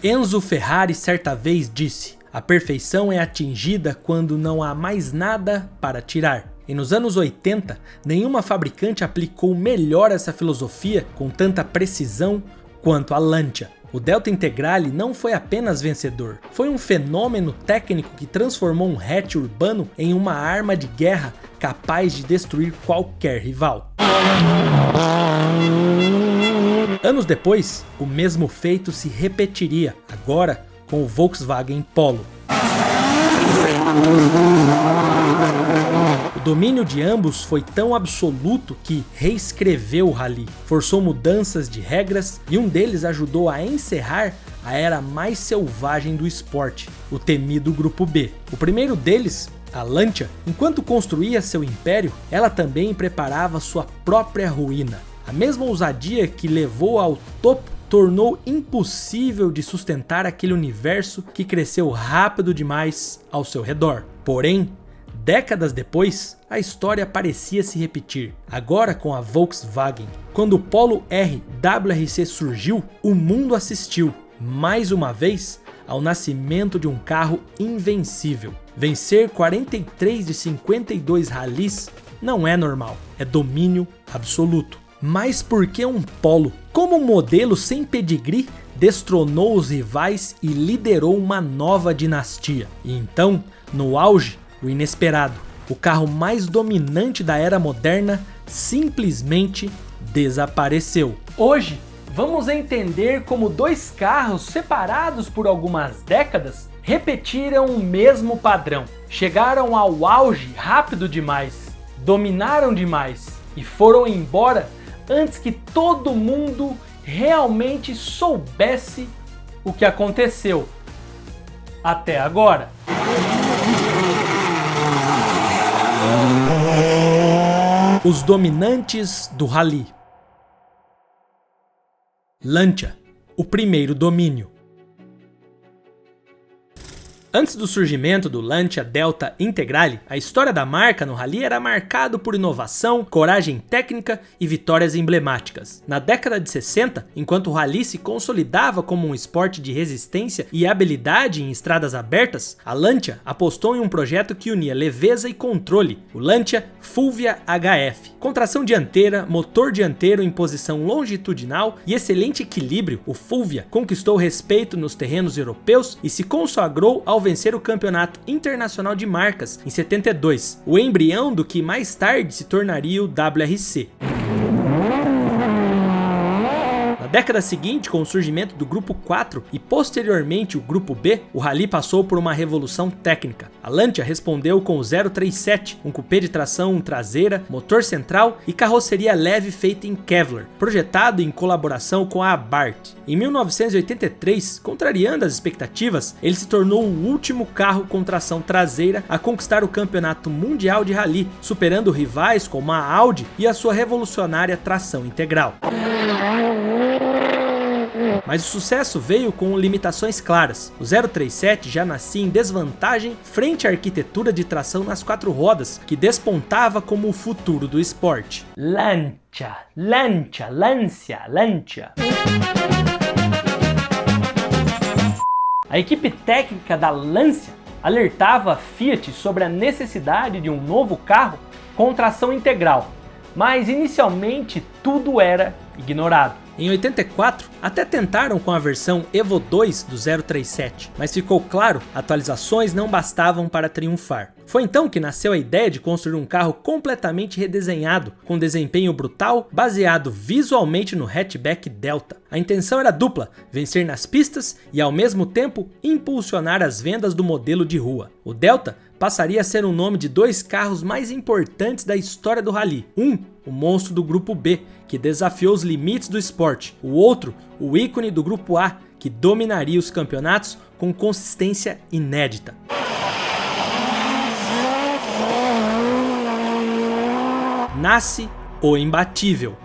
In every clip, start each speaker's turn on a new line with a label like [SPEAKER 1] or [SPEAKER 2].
[SPEAKER 1] Enzo Ferrari certa vez disse: "A perfeição é atingida quando não há mais nada para tirar." E nos anos 80, nenhuma fabricante aplicou melhor essa filosofia com tanta precisão quanto a Lancia. O Delta Integrale não foi apenas vencedor, foi um fenômeno técnico que transformou um hatch urbano em uma arma de guerra capaz de destruir qualquer rival. Anos depois, o mesmo feito se repetiria, agora com o Volkswagen Polo. O domínio de ambos foi tão absoluto que reescreveu o rally, forçou mudanças de regras e um deles ajudou a encerrar a era mais selvagem do esporte, o temido Grupo B. O primeiro deles, a Lancia, enquanto construía seu império, ela também preparava sua própria ruína. A mesma ousadia que levou ao topo tornou impossível de sustentar aquele universo que cresceu rápido demais ao seu redor. Porém, décadas depois, a história parecia se repetir, agora com a Volkswagen. Quando o Polo R WRC surgiu, o mundo assistiu, mais uma vez, ao nascimento de um carro invencível. Vencer 43 de 52 rallies não é normal, é domínio absoluto. Mas por que um Polo? Como um modelo sem pedigree destronou os rivais e liderou uma nova dinastia. E então, no auge, o inesperado, o carro mais dominante da era moderna simplesmente desapareceu. Hoje, vamos entender como dois carros separados por algumas décadas repetiram o mesmo padrão. Chegaram ao auge rápido demais, dominaram demais e foram embora antes que todo mundo realmente soubesse o que aconteceu até agora. Os dominantes do rally. Lancia, o primeiro domínio. Antes do surgimento do Lancia Delta Integrale, a história da marca no rally era marcado por inovação, coragem técnica e vitórias emblemáticas. Na década de 60, enquanto o rally se consolidava como um esporte de resistência e habilidade em estradas abertas, a Lancia apostou em um projeto que unia leveza e controle, o Lancia Fulvia HF. Com tração dianteira, motor dianteiro em posição longitudinal e excelente equilíbrio, o Fulvia conquistou respeito nos terrenos europeus e se consagrou ao vencer o Campeonato Internacional de Marcas em 72, o embrião do que mais tarde se tornaria o WRC. Na década seguinte, com o surgimento do Grupo 4 e posteriormente o Grupo B, o rally passou por uma revolução técnica. A Lancia respondeu com o 037, um cupê de tração traseira, motor central e carroceria leve feita em Kevlar, projetado em colaboração com a Abarth. Em 1983, contrariando as expectativas, ele se tornou o último carro com tração traseira a conquistar o Campeonato Mundial de Rally, superando rivais como a Audi e a sua revolucionária tração integral. Mas o sucesso veio com limitações claras. O 037 já nascia em desvantagem frente à arquitetura de tração nas quatro rodas, que despontava como o futuro do esporte. Lancia. A equipe técnica da Lancia alertava a Fiat sobre a necessidade de um novo carro com tração integral, mas inicialmente tudo era ignorado. Em 84, até tentaram com a versão Evo 2 do 037, mas ficou claro, atualizações não bastavam para triunfar. Foi então que nasceu a ideia de construir um carro completamente redesenhado, com desempenho brutal, baseado visualmente no hatchback Delta. A intenção era dupla, vencer nas pistas e ao mesmo tempo impulsionar as vendas do modelo de rua. O Delta passaria a ser o nome de dois carros mais importantes da história do rally. Um, o monstro do Grupo B, que desafiou os limites do esporte. O outro, o ícone do Grupo A, que dominaria os campeonatos com consistência inédita. Nasce o imbatível.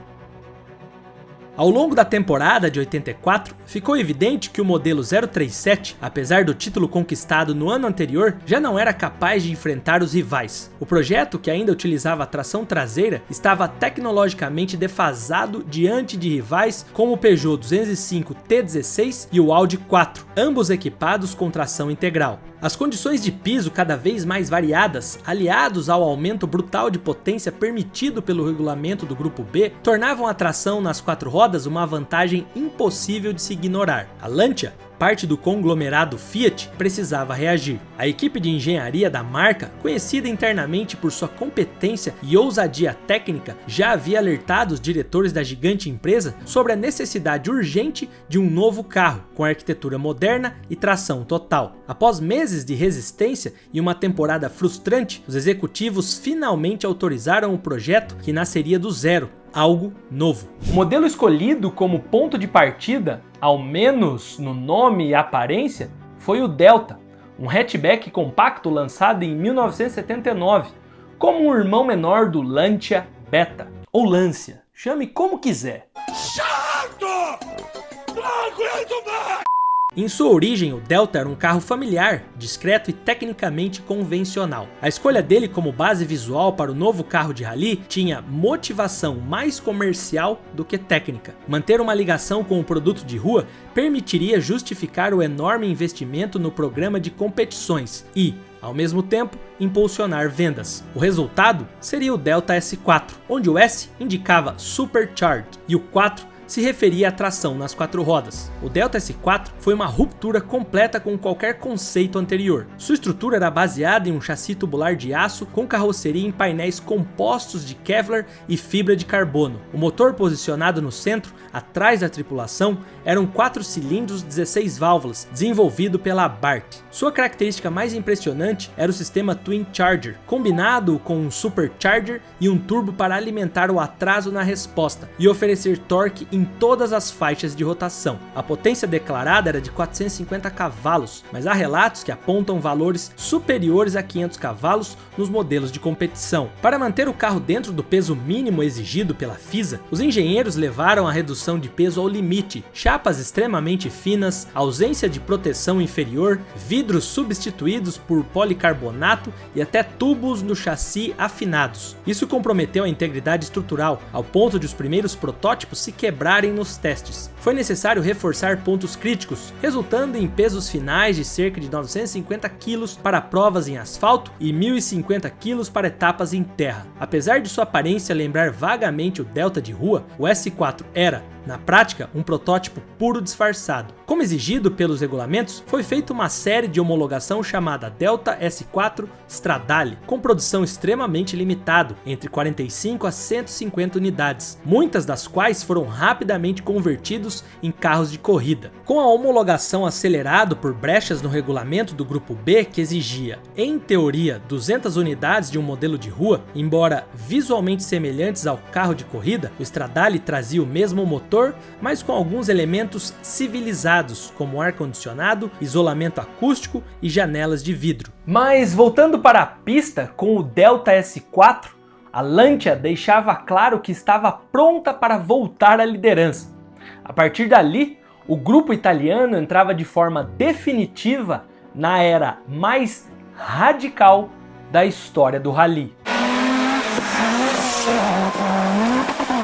[SPEAKER 1] Ao longo da temporada de 84, ficou evidente que o modelo 037, apesar do título conquistado no ano anterior, já não era capaz de enfrentar os rivais. O projeto, que ainda utilizava a tração traseira, estava tecnologicamente defasado diante de rivais como o Peugeot 205 T16 e o Audi 4, ambos equipados com tração integral. As condições de piso cada vez mais variadas, aliados ao aumento brutal de potência permitido pelo regulamento do Grupo B, tornavam a tração nas 4 rodas uma vantagem impossível de se ignorar. A Lancia, parte do conglomerado Fiat, precisava reagir. A equipe de engenharia da marca, conhecida internamente por sua competência e ousadia técnica, já havia alertado os diretores da gigante empresa sobre a necessidade urgente de um novo carro, com arquitetura moderna e tração total. Após meses de resistência e uma temporada frustrante, os executivos finalmente autorizaram o projeto, que nasceria do zero, algo novo. O modelo escolhido como ponto de partida, ao menos no nome e aparência, foi o Delta, um hatchback compacto lançado em 1979, como um irmão menor do Lancia Beta, ou Lancia, chame como quiser. Chato! Não aguento mais! Em sua origem, o Delta era um carro familiar, discreto e tecnicamente convencional. A escolha dele como base visual para o novo carro de rally tinha motivação mais comercial do que técnica. Manter uma ligação com o produto de rua permitiria justificar o enorme investimento no programa de competições e, ao mesmo tempo, impulsionar vendas. O resultado seria o Delta S4, onde o S indicava Supercharged e o 4 se referia à tração nas 4 rodas. O Delta S4 foi uma ruptura completa com qualquer conceito anterior. Sua estrutura era baseada em um chassi tubular de aço com carroceria em painéis compostos de Kevlar e fibra de carbono. O motor posicionado no centro, atrás da tripulação, era um 4 cilindros 16 válvulas, desenvolvido pela Abarth. Sua característica mais impressionante era o sistema Twin Charger, combinado com um Supercharger e um turbo para alimentar o atraso na resposta e oferecer torque em todas as faixas de rotação. A potência declarada era de 450 cavalos, mas há relatos que apontam valores superiores a 500 cavalos nos modelos de competição. Para manter o carro dentro do peso mínimo exigido pela FISA, os engenheiros levaram a redução de peso ao limite, chapas extremamente finas, ausência de proteção inferior, vidros substituídos por policarbonato e até tubos no chassi afinados. Isso comprometeu a integridade estrutural, ao ponto de os primeiros protótipos se quebrarem nos testes. Foi necessário reforçar pontos críticos, resultando em pesos finais de cerca de 950 kg para provas em asfalto e 1050 kg para etapas em terra. Apesar de sua aparência lembrar vagamente o Delta de rua, o S4 era, na prática, um protótipo puro disfarçado. Como exigido pelos regulamentos, foi feita uma série de homologação chamada Delta S4 Stradale, com produção extremamente limitada, entre 45 a 150 unidades, muitas das quais foram rapidamente convertidos em carros de corrida. Com a homologação acelerada por brechas no regulamento do Grupo B, que exigia, em teoria, 200 unidades de um modelo de rua, embora visualmente semelhantes ao carro de corrida, o Stradale trazia o mesmo motor, mas com alguns elementos civilizados, como ar-condicionado, isolamento acústico e janelas de vidro. Mas voltando para a pista, com o Delta S4, a Lancia deixava claro que estava pronta para voltar à liderança. A partir dali, o grupo italiano entrava de forma definitiva na era mais radical da história do rally.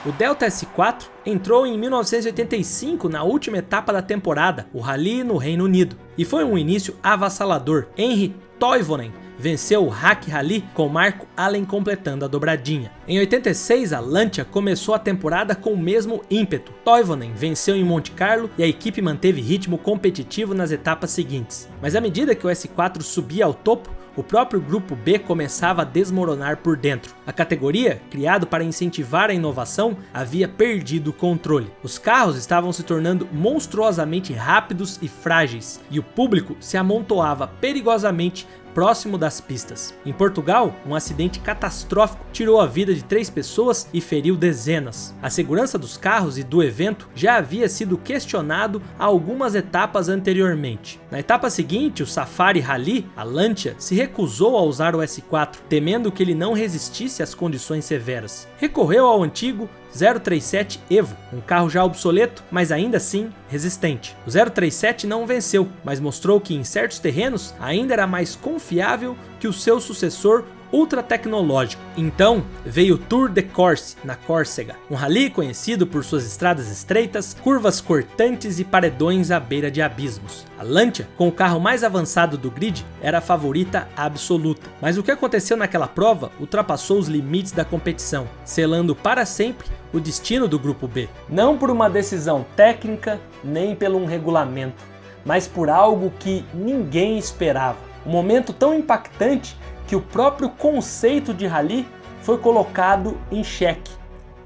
[SPEAKER 1] O Delta S4 entrou em 1985 na última etapa da temporada, o Rally no Reino Unido, e foi um início avassalador. Henri Toivonen venceu o Hack Rally com Marco Allen completando a dobradinha. Em 86, a Lancia começou a temporada com o mesmo ímpeto. Toivonen venceu em Monte Carlo e a equipe manteve ritmo competitivo nas etapas seguintes. Mas à medida que o S4 subia ao topo, o próprio Grupo B começava a desmoronar por dentro. A categoria, criado para incentivar a inovação, havia perdido o controle. Os carros estavam se tornando monstruosamente rápidos e frágeis, e o público se amontoava perigosamente próximo das pistas. Em Portugal, um acidente catastrófico tirou a vida de 3 pessoas e feriu dezenas. A segurança dos carros e do evento já havia sido questionado há algumas etapas anteriormente. Na etapa seguinte, o Safari Rally, a Lancia se recusou a usar o S4, temendo que ele não resistisse às condições severas. Recorreu ao antigo 037 Evo, um carro já obsoleto, mas ainda assim resistente. O 037 não venceu, mas mostrou que em certos terrenos ainda era mais confiável que o seu sucessor ultra tecnológico. Então veio o Tour de Corse, na Córcega, um rally conhecido por suas estradas estreitas, curvas cortantes e paredões à beira de abismos. A Lancia, com o carro mais avançado do grid, era a favorita absoluta. Mas o que aconteceu naquela prova ultrapassou os limites da competição, selando para sempre o destino do Grupo B. Não por uma decisão técnica, nem por um regulamento, mas por algo que ninguém esperava. Um momento tão impactante que o próprio conceito de rally foi colocado em xeque,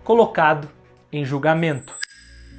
[SPEAKER 1] colocado em julgamento.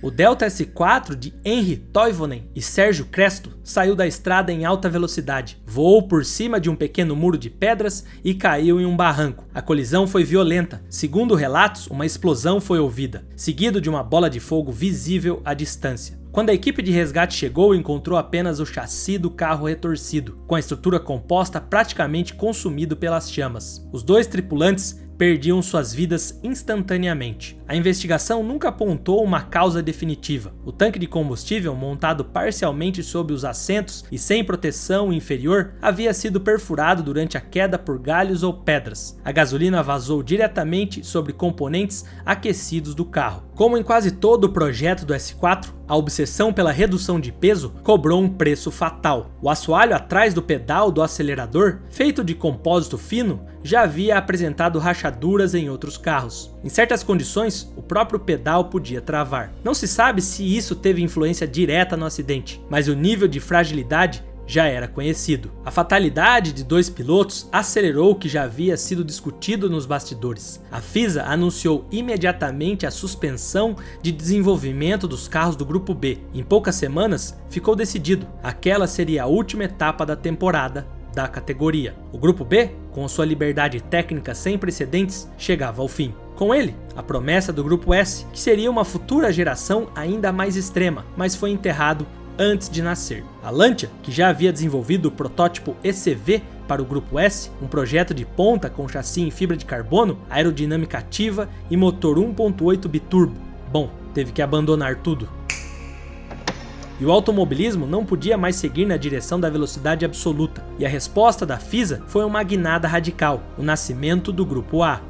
[SPEAKER 1] O Delta S4 de Henri Toivonen e Sérgio Cresto saiu da estrada em alta velocidade, voou por cima de um pequeno muro de pedras e caiu em um barranco. A colisão foi violenta. Segundo relatos, uma explosão foi ouvida, seguido de uma bola de fogo visível à distância. Quando a equipe de resgate chegou, encontrou apenas o chassi do carro retorcido, com a estrutura composta praticamente consumido pelas chamas. Os dois tripulantes perdiam suas vidas instantaneamente. A investigação nunca apontou uma causa definitiva. O tanque de combustível, montado parcialmente sob os assentos e sem proteção inferior, havia sido perfurado durante a queda por galhos ou pedras. A gasolina vazou diretamente sobre componentes aquecidos do carro. Como em quase todo o projeto do S4, a obsessão pela redução de peso cobrou um preço fatal. O assoalho atrás do pedal do acelerador, feito de compósito fino, já havia apresentado rachaduras em outros carros. Em certas condições, o próprio pedal podia travar. Não se sabe se isso teve influência direta no acidente, mas o nível de fragilidade já era conhecido. A fatalidade de dois pilotos acelerou o que já havia sido discutido nos bastidores. A FISA anunciou imediatamente a suspensão de desenvolvimento dos carros do Grupo B. Em poucas semanas, ficou decidido. Aquela seria a última etapa da temporada da categoria. O Grupo B, com sua liberdade técnica sem precedentes, chegava ao fim. Com ele, a promessa do Grupo S, que seria uma futura geração ainda mais extrema, mas foi enterrado antes de nascer. A Lancia, que já havia desenvolvido o protótipo ECV para o Grupo S, um projeto de ponta com chassi em fibra de carbono, aerodinâmica ativa e motor 1.8 biturbo. Bom, teve que abandonar tudo. E o automobilismo não podia mais seguir na direção da velocidade absoluta, e a resposta da FISA foi uma guinada radical, o nascimento do Grupo A.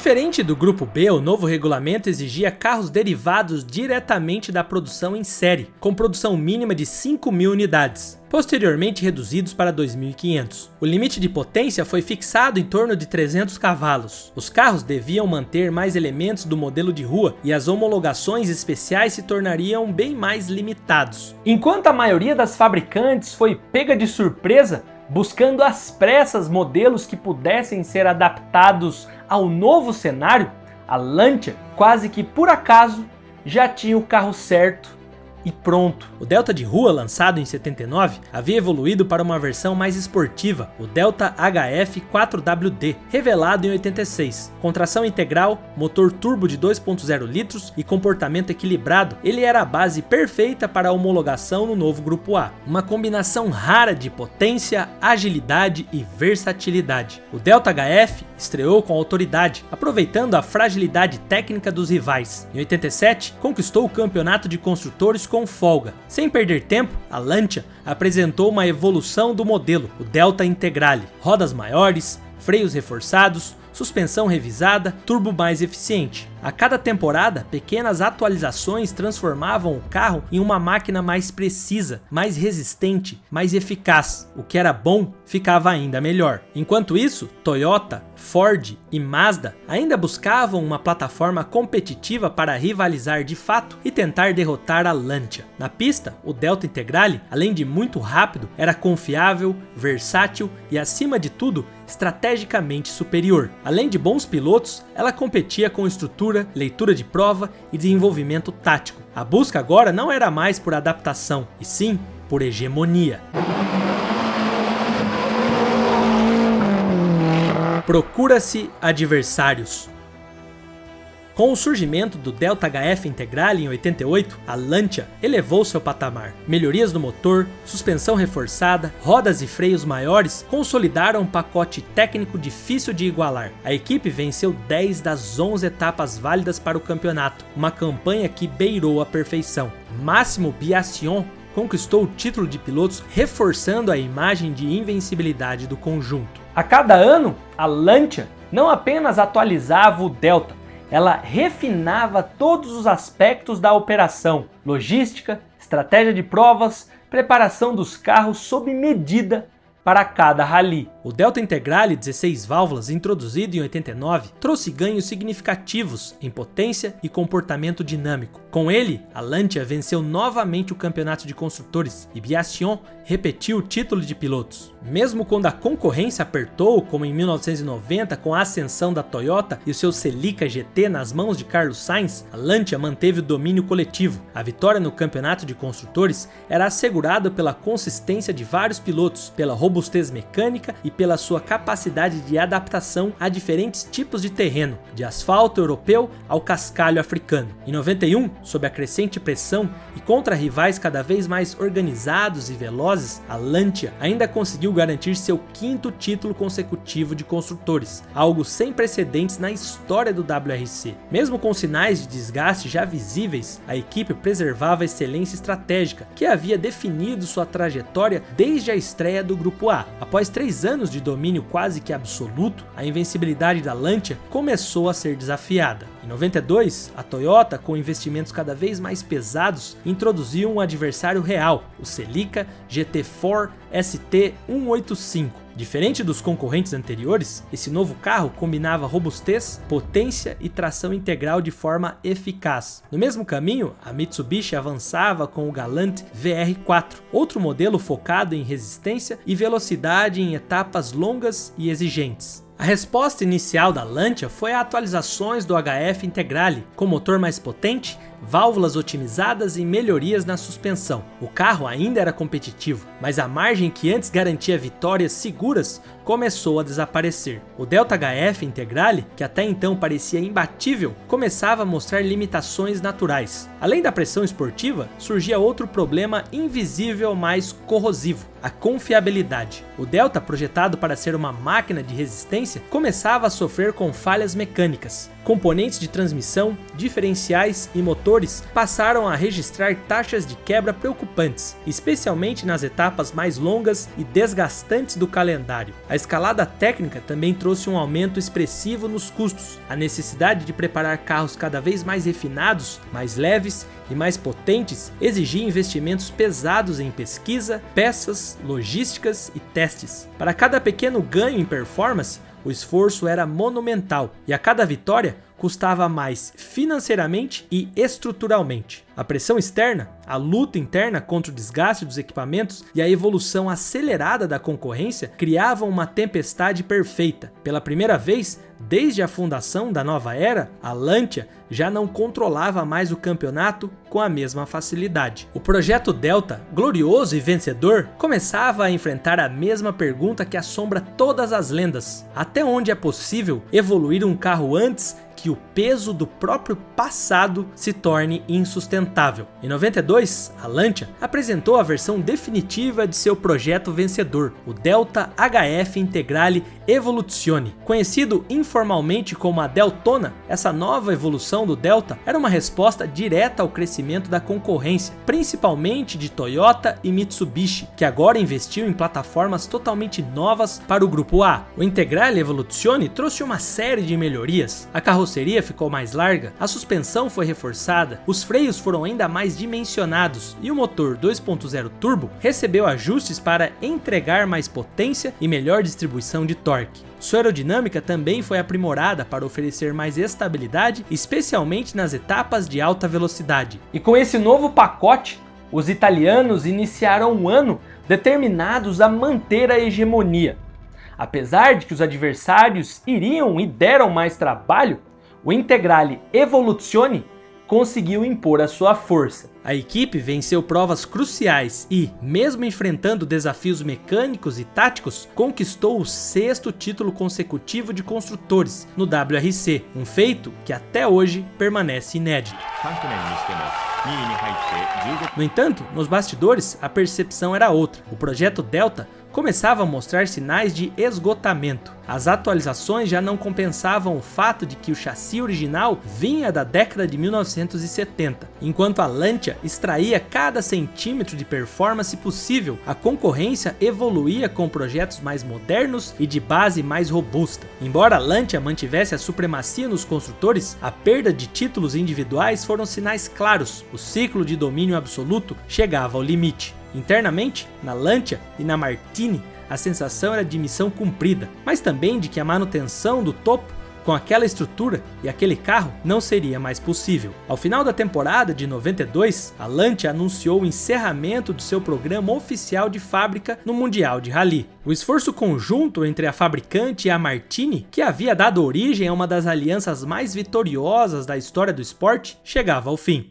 [SPEAKER 1] Diferente do Grupo B, o novo regulamento exigia carros derivados diretamente da produção em série, com produção mínima de 5.000 unidades, posteriormente reduzidos para 2.500. O limite de potência foi fixado em torno de 300 cavalos. Os carros deviam manter mais elementos do modelo de rua e as homologações especiais se tornariam bem mais limitados. Enquanto a maioria das fabricantes foi pega de surpresa, buscando às pressas modelos que pudessem ser adaptados ao novo cenário, a Lancia, quase que por acaso, já tinha o carro certo e pronto. O Delta de rua, lançado em 79, havia evoluído para uma versão mais esportiva, o Delta HF 4WD, revelado em 86. Com tração integral, motor turbo de 2.0 litros e comportamento equilibrado, ele era a base perfeita para a homologação no novo Grupo A. Uma combinação rara de potência, agilidade e versatilidade. O Delta HF estreou com autoridade, aproveitando a fragilidade técnica dos rivais. Em 87, conquistou o campeonato de construtores com folga. Sem perder tempo, a Lancia apresentou uma evolução do modelo, o Delta Integrale. Rodas maiores, freios reforçados, suspensão revisada, turbo mais eficiente. A cada temporada, pequenas atualizações transformavam o carro em uma máquina mais precisa, mais resistente, mais eficaz. O que era bom ficava ainda melhor. Enquanto isso, Toyota, Ford e Mazda ainda buscavam uma plataforma competitiva para rivalizar de fato e tentar derrotar a Lancia. Na pista, o Delta Integrale, além de muito rápido, era confiável, versátil e, acima de tudo, estrategicamente superior. Além de bons pilotos, ela competia com estrutura, leitura de prova e desenvolvimento tático. A busca agora não era mais por adaptação, e sim por hegemonia. Procura-se adversários. Com o surgimento do Delta HF Integrale em 88, a Lancia elevou seu patamar. Melhorias no motor, suspensão reforçada, rodas e freios maiores consolidaram um pacote técnico difícil de igualar. A equipe venceu 10 das 11 etapas válidas para o campeonato, uma campanha que beirou a perfeição. Massimo Biassion conquistou o título de pilotos, reforçando a imagem de invencibilidade do conjunto. A cada ano, a Lancia não apenas atualizava o Delta, ela refinava todos os aspectos da operação: logística, estratégia de provas, preparação dos carros sob medida para cada rally. O Delta Integrale 16 válvulas, introduzido em 89, trouxe ganhos significativos em potência e comportamento dinâmico. Com ele, a Lancia venceu novamente o campeonato de construtores e Biassion repetiu o título de pilotos. Mesmo quando a concorrência apertou, como em 1990 com a ascensão da Toyota e o seu Celica GT nas mãos de Carlos Sainz, a Lancia manteve o domínio coletivo. A vitória no campeonato de construtores era assegurada pela consistência de vários pilotos, pela robustez mecânica e pela sua capacidade de adaptação a diferentes tipos de terreno, de asfalto europeu ao cascalho africano. Em 91, sob a crescente pressão e contra rivais cada vez mais organizados e velozes, a Lancia ainda conseguiu garantir seu 5º título consecutivo de construtores, algo sem precedentes na história do WRC. Mesmo com sinais de desgaste já visíveis, a equipe preservava a excelência estratégica que havia definido sua trajetória desde a estreia do Grupo A. Após 3 anos de domínio quase que absoluto, a invencibilidade da Lancia começou a ser desafiada. Em 92, a Toyota, com investimentos cada vez mais pesados, introduziu um adversário real, o Celica GT4 ST185. Diferente dos concorrentes anteriores, esse novo carro combinava robustez, potência e tração integral de forma eficaz. No mesmo caminho, a Mitsubishi avançava com o Galant VR4, outro modelo focado em resistência e velocidade em etapas longas e exigentes. A resposta inicial da Lancia foi a atualizações do HF Integrale, com motor mais potente, válvulas otimizadas e melhorias na suspensão. O carro ainda era competitivo, mas a margem que antes garantia vitórias seguras começou a desaparecer. O Delta HF Integrale, que até então parecia imbatível, começava a mostrar limitações naturais. Além da pressão esportiva, surgia outro problema invisível mais corrosivo: a confiabilidade. O Delta, projetado para ser uma máquina de resistência, começava a sofrer com falhas mecânicas. Componentes de transmissão, diferenciais e motores passaram a registrar taxas de quebra preocupantes, especialmente nas etapas mais longas e desgastantes do calendário. A escalada técnica também trouxe um aumento expressivo nos custos. A necessidade de preparar carros cada vez mais refinados, mais leves e mais potentes exigia investimentos pesados em pesquisa, peças, logísticas e testes. Para cada pequeno ganho em performance, o esforço era monumental e a cada vitória custava mais financeiramente e estruturalmente. A pressão externa, a luta interna contra o desgaste dos equipamentos e a evolução acelerada da concorrência criavam uma tempestade perfeita. Pela primeira vez desde a fundação da nova era, a Lancia já não controlava mais o campeonato com a mesma facilidade. O projeto Delta, glorioso e vencedor, começava a enfrentar a mesma pergunta que assombra todas as lendas: até onde é possível evoluir um carro antes que o peso do próprio passado se torne insustentável? Em 92, a Lancia apresentou a versão definitiva de seu projeto vencedor, o Delta HF Integrale Evoluzione. Conhecido informalmente como a Deltona, essa nova evolução do Delta era uma resposta direta ao crescimento da concorrência, principalmente de Toyota e Mitsubishi, que agora investiu em plataformas totalmente novas para o Grupo A. O Integrale Evoluzione trouxe uma série de melhorias. A carroceria ficou mais larga, a suspensão foi reforçada, os freios foram ainda mais dimensionados e o motor 2.0 turbo recebeu ajustes para entregar mais potência e melhor distribuição de torque. Sua aerodinâmica também foi aprimorada para oferecer mais estabilidade, especialmente nas etapas de alta velocidade. E com esse novo pacote, os italianos iniciaram o ano determinados a manter a hegemonia. Apesar de que os adversários iriam e deram mais trabalho, o Integrale Evoluzione conseguiu impor a sua força. A equipe venceu provas cruciais e, mesmo enfrentando desafios mecânicos e táticos, conquistou o 6º título consecutivo de construtores no WRC, um feito que até hoje permanece inédito. No entanto, nos bastidores, a percepção era outra. O projeto Delta começava a mostrar sinais de esgotamento. As atualizações já não compensavam o fato de que o chassi original vinha da década de 1970. Enquanto a Lancia extraía cada centímetro de performance possível, a concorrência evoluía com projetos mais modernos e de base mais robusta. Embora a Lancia mantivesse a supremacia nos construtores, a perda de títulos individuais foram sinais claros. O ciclo de domínio absoluto chegava ao limite. Internamente, na Lancia e na Martini, a sensação era de missão cumprida, mas também de que a manutenção do topo com aquela estrutura e aquele carro não seria mais possível. Ao final da temporada de 92, a Lancia anunciou o encerramento do seu programa oficial de fábrica no Mundial de Rally. O esforço conjunto entre a fabricante e a Martini, que havia dado origem a uma das alianças mais vitoriosas da história do esporte, chegava ao fim.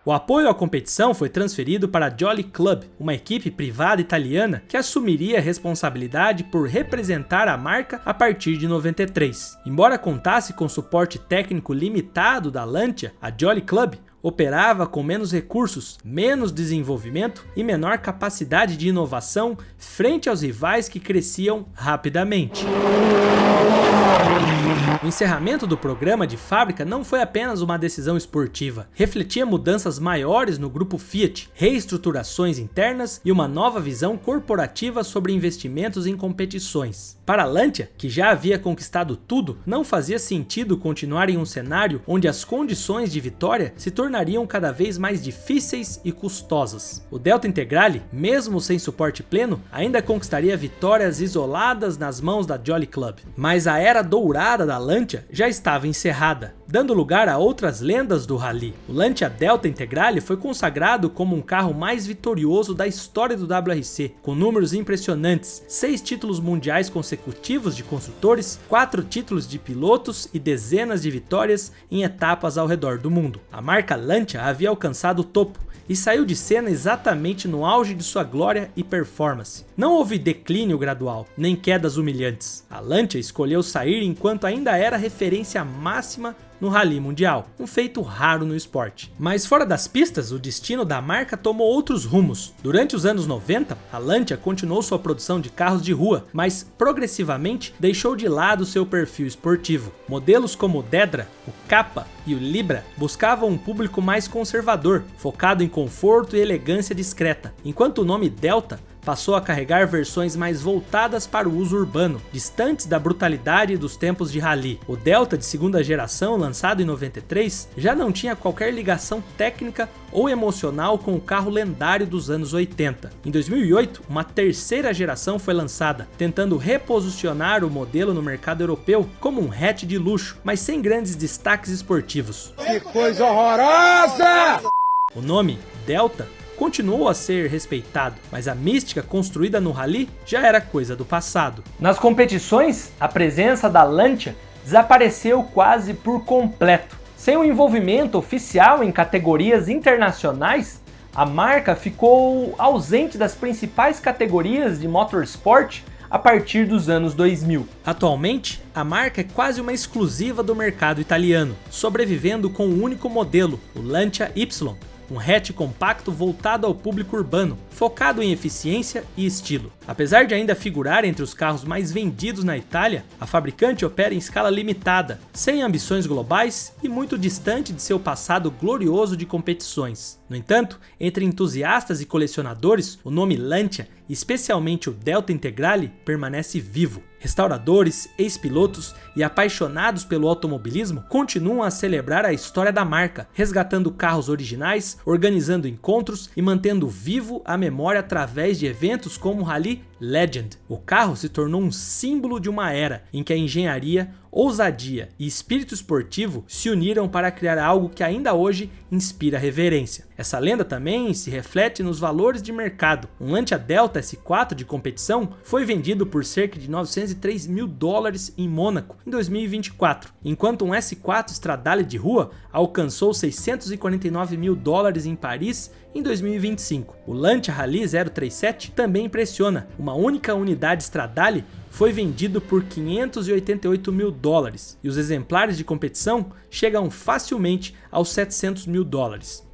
[SPEAKER 1] O apoio à competição foi transferido para a Jolly Club, uma equipe privada italiana que assumiria a responsabilidade por representar a marca a partir de 93. Embora contasse com suporte técnico limitado da Lancia, a Jolly Club operava com menos recursos, menos desenvolvimento e menor capacidade de inovação frente aos rivais que cresciam rapidamente. O encerramento do programa de fábrica não foi apenas uma decisão esportiva, refletia mudanças maiores no grupo Fiat, reestruturações internas e uma nova visão corporativa sobre investimentos em competições. Para a Lancia, que já havia conquistado tudo, não fazia sentido continuar em um cenário onde as condições de vitória se tornariam cada vez mais difíceis e custosas. O Delta Integrale, mesmo sem suporte pleno, ainda conquistaria vitórias isoladas nas mãos da Jolly Club. Mas a era dourada da Lancia já estava encerrada, dando lugar a outras lendas do rally. O Lancia Delta Integrale foi consagrado como um carro mais vitorioso da história do WRC, com números impressionantes: 6 títulos mundiais consecutivos de construtores, 4 títulos de pilotos e dezenas de vitórias em etapas ao redor do mundo. A marca Lancia havia alcançado o topo e saiu de cena exatamente no auge de sua glória e performance. Não houve declínio gradual, nem quedas humilhantes. A Lancia escolheu sair enquanto ainda era referência máxima no Rally Mundial, um feito raro no esporte. Mas fora das pistas, o destino da marca tomou outros rumos. Durante os anos 90, a Lancia continuou sua produção de carros de rua, mas progressivamente deixou de lado seu perfil esportivo. Modelos como o Dedra, o Kappa e o Libra buscavam um público mais conservador, focado em conforto e elegância discreta, enquanto o nome Delta passou a carregar versões mais voltadas para o uso urbano, distantes da brutalidade dos tempos de rally. O Delta de segunda geração, lançado em 93, já não tinha qualquer ligação técnica ou emocional com o carro lendário dos anos 80. Em 2008, uma terceira geração foi lançada, tentando reposicionar o modelo no mercado europeu como um hatch de luxo, mas sem grandes destaques esportivos.
[SPEAKER 2] Que coisa horrorosa!
[SPEAKER 1] O nome, Delta, continuou a ser respeitado, mas a mística construída no rally já era coisa do passado. Nas competições, a presença da Lancia desapareceu quase por completo. Sem o envolvimento oficial em categorias internacionais, a marca ficou ausente das principais categorias de motorsport a partir dos anos 2000. Atualmente, a marca é quase uma exclusiva do mercado italiano, sobrevivendo com um único modelo, o Lancia Y, um hatch compacto voltado ao público urbano, focado em eficiência e estilo. Apesar de ainda figurar entre os carros mais vendidos na Itália, a fabricante opera em escala limitada, sem ambições globais e muito distante de seu passado glorioso de competições. No entanto, entre entusiastas e colecionadores, o nome Lancia, especialmente o Delta Integrale, permanece vivo. Restauradores, ex-pilotos e apaixonados pelo automobilismo continuam a celebrar a história da marca, resgatando carros originais, organizando encontros e mantendo vivo a memória através de eventos como o Rally Legend. O carro se tornou um símbolo de uma era em que a engenharia, ousadia e espírito esportivo se uniram para criar algo que ainda hoje inspira reverência. Essa lenda também se reflete nos valores de mercado. Um Lancia Delta S4 de competição foi vendido por cerca de $903 mil em Mônaco em 2024, enquanto um S4 Stradale de rua alcançou $649 mil em Paris em 2025. O Lancia Rally 037 também impressiona. Uma única unidade Stradale foi vendido por $588 mil e os exemplares de competição chegam facilmente aos $700 mil.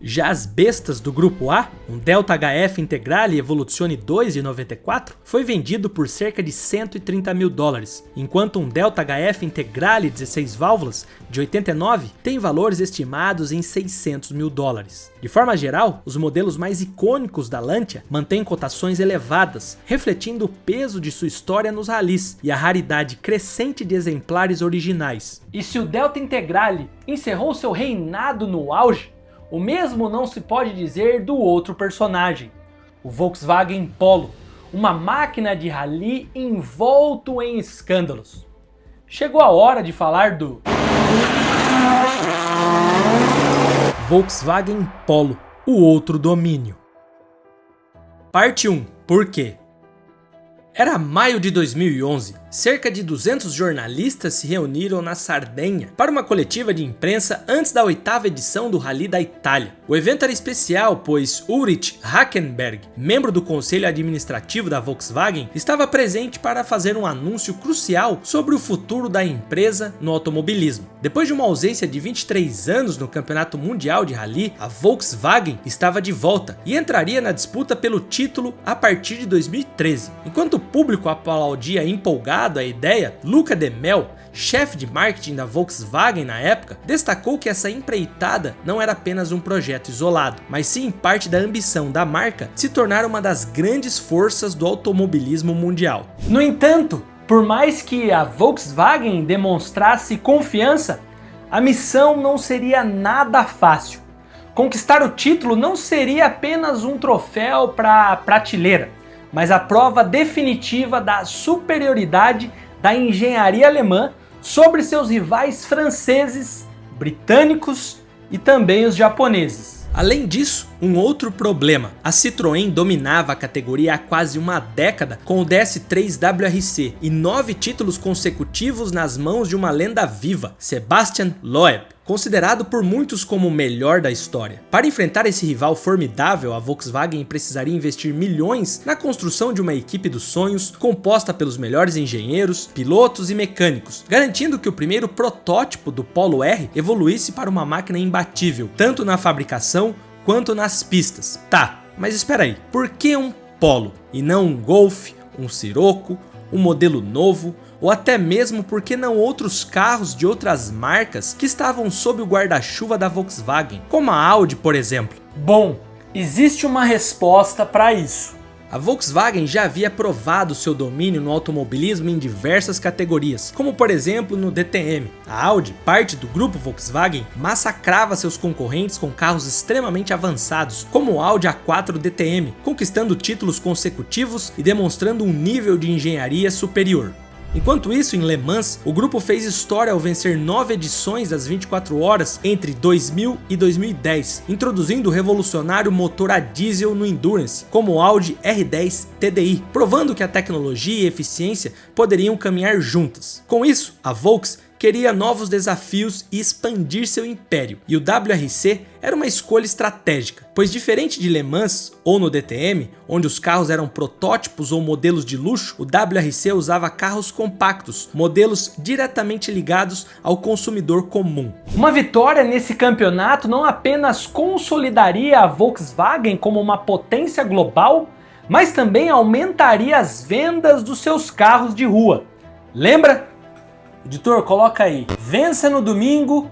[SPEAKER 1] Já as bestas do Grupo A, um Delta HF Integrale Evoluzione 2 de 94, foi vendido por cerca de $130 mil, enquanto um Delta HF Integrale 16 válvulas de 89 tem valores estimados em $600 mil. De forma geral, os modelos mais icônicos da Lancia mantêm cotações elevadas, refletindo o peso de sua história nos ralis e a raridade crescente de exemplares originais. E se o Delta Integrale encerrou seu reinado no auge, o mesmo não se pode dizer do outro personagem, o Volkswagen Polo, uma máquina de rally envolto em escândalos. Chegou a hora de falar do Volkswagen Polo, o outro domínio. Parte 1. Por quê? Era maio de 2011, cerca de 200 jornalistas se reuniram na Sardenha para uma coletiva de imprensa antes da 8ª edição do Rally da Itália. O evento era especial, pois Ulrich Hackenberg, membro do conselho administrativo da Volkswagen, estava presente para fazer um anúncio crucial sobre o futuro da empresa no automobilismo. Depois de uma ausência de 23 anos no Campeonato Mundial de Rally, a Volkswagen estava de volta e entraria na disputa pelo título a partir de 2013. Enquanto o público aplaudia empolgado a ideia, Luca De Mel, chefe de marketing da Volkswagen na época, destacou que essa empreitada não era apenas um projeto isolado, mas sim parte da ambição da marca de se tornar uma das grandes forças do automobilismo mundial. No entanto, por mais que a Volkswagen demonstrasse confiança, a missão não seria nada fácil. Conquistar o título não seria apenas um troféu para a prateleira, mas a prova definitiva da superioridade da engenharia alemã sobre seus rivais franceses, britânicos e também os japoneses. Além disso, um outro problema. A Citroën dominava a categoria há quase uma década com o DS3 WRC e 9 títulos consecutivos nas mãos de uma lenda viva, Sebastian Loeb, considerado por muitos como o melhor da história. Para enfrentar esse rival formidável, a Volkswagen precisaria investir milhões na construção de uma equipe dos sonhos composta pelos melhores engenheiros, pilotos e mecânicos, garantindo que o primeiro protótipo do Polo R evoluísse para uma máquina imbatível, tanto na fabricação quanto nas pistas. Tá, mas espera aí, por que um Polo e não um Golf, um Scirocco, um modelo novo, ou até mesmo por que não outros carros de outras marcas que estavam sob o guarda-chuva da Volkswagen, como a Audi, por exemplo? Bom, existe uma resposta para isso. A Volkswagen já havia provado seu domínio no automobilismo em diversas categorias, como por exemplo no DTM. A Audi, parte do grupo Volkswagen, massacrava seus concorrentes com carros extremamente avançados, como o Audi A4 DTM, conquistando títulos consecutivos e demonstrando um nível de engenharia superior. Enquanto isso, em Le Mans, o grupo fez história ao vencer 9 edições das 24 horas entre 2000 e 2010, introduzindo o revolucionário motor a diesel no Endurance, como o Audi R10 TDI, provando que a tecnologia e eficiência poderiam caminhar juntas. Com isso, a Volks queria novos desafios e expandir seu império, e o WRC era uma escolha estratégica, pois diferente de Le Mans ou no DTM, onde os carros eram protótipos ou modelos de luxo, o WRC usava carros compactos, modelos diretamente ligados ao consumidor comum. Uma vitória nesse campeonato não apenas consolidaria a Volkswagen como uma potência global, mas também aumentaria as vendas dos seus carros de rua. Lembra? Editor, coloca aí, vença no domingo,